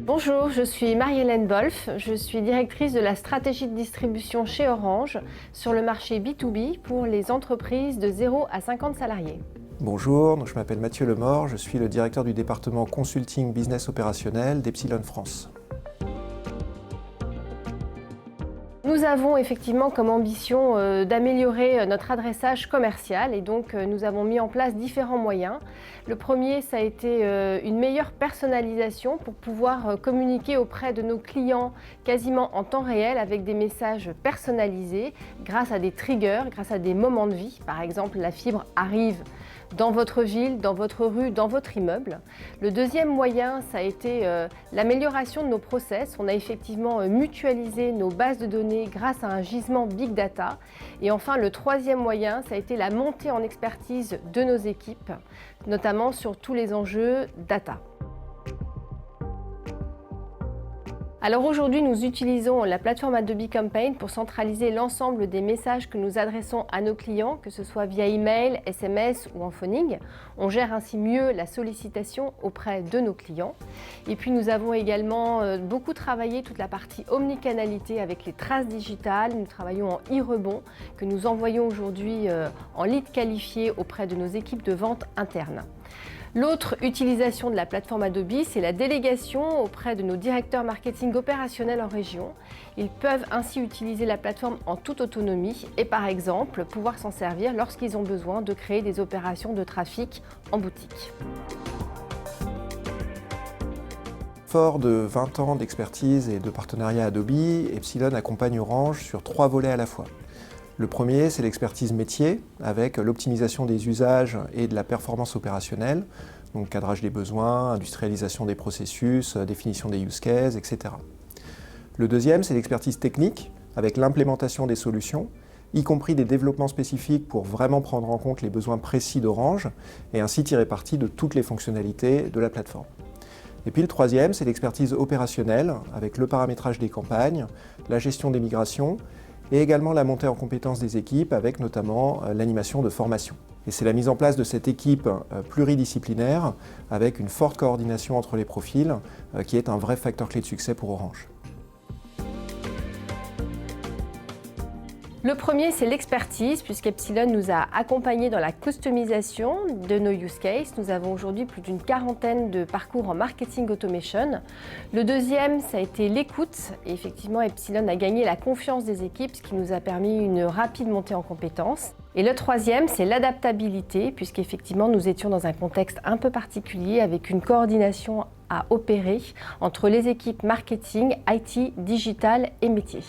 Bonjour, je suis Marie-Hélène Wolf, je suis directrice de la stratégie de distribution chez Orange sur le marché B2B pour les entreprises de 0 à 50 salariés. Bonjour, je m'appelle Mathieu Lemort, je suis le directeur du département Consulting Business Opérationnel d'Epsilon France. Nous avons effectivement comme ambition d'améliorer notre adressage commercial et donc nous avons mis en place différents moyens. Le premier, ça a été une meilleure personnalisation pour pouvoir communiquer auprès de nos clients quasiment en temps réel avec des messages personnalisés grâce à des triggers, grâce à des moments de vie. Par exemple, la fibre arrive dans votre ville, dans votre rue, dans votre immeuble. Le deuxième moyen, ça a été l'amélioration de nos process. On a effectivement mutualisé nos bases de données grâce à un gisement Big Data. Et enfin, le troisième moyen, ça a été la montée en expertise de nos équipes, notamment sur tous les enjeux data. Alors aujourd'hui, nous utilisons la plateforme Adobe Campaign pour centraliser l'ensemble des messages que nous adressons à nos clients, que ce soit via email, SMS ou en phoning. On gère ainsi mieux la sollicitation auprès de nos clients. Et puis nous avons également beaucoup travaillé toute la partie omnicanalité avec les traces digitales. Nous travaillons en e-rebond que nous envoyons aujourd'hui en lead qualifié auprès de nos équipes de vente internes. L'autre utilisation de la plateforme Adobe, c'est la délégation auprès de nos directeurs marketing opérationnels en région. Ils peuvent ainsi utiliser la plateforme en toute autonomie et par exemple pouvoir s'en servir lorsqu'ils ont besoin de créer des opérations de trafic en boutique. Fort de 20 ans d'expertise et de partenariat Adobe, Epsilon accompagne Orange sur 3 volets à la fois. Le premier, c'est l'expertise métier, avec l'optimisation des usages et de la performance opérationnelle, donc cadrage des besoins, industrialisation des processus, définition des use cases, etc. Le deuxième, c'est l'expertise technique, avec l'implémentation des solutions, y compris des développements spécifiques pour vraiment prendre en compte les besoins précis d'Orange, et ainsi tirer parti de toutes les fonctionnalités de la plateforme. Et puis le troisième, c'est l'expertise opérationnelle, avec le paramétrage des campagnes, la gestion des migrations, et également la montée en compétences des équipes avec notamment l'animation de formation. Et c'est la mise en place de cette équipe pluridisciplinaire avec une forte coordination entre les profils qui est un vrai facteur clé de succès pour Orange. Le premier, c'est l'expertise, puisqu'Epsilon nous a accompagnés dans la customisation de nos use cases. Nous avons aujourd'hui plus d'une quarantaine de parcours en marketing automation. Le deuxième, ça a été l'écoute. Et effectivement, Epsilon a gagné la confiance des équipes, ce qui nous a permis une rapide montée en compétences. Et le troisième, c'est l'adaptabilité, puisqu'effectivement, nous étions dans un contexte un peu particulier avec une coordination à opérer entre les équipes marketing, IT, digital et métier.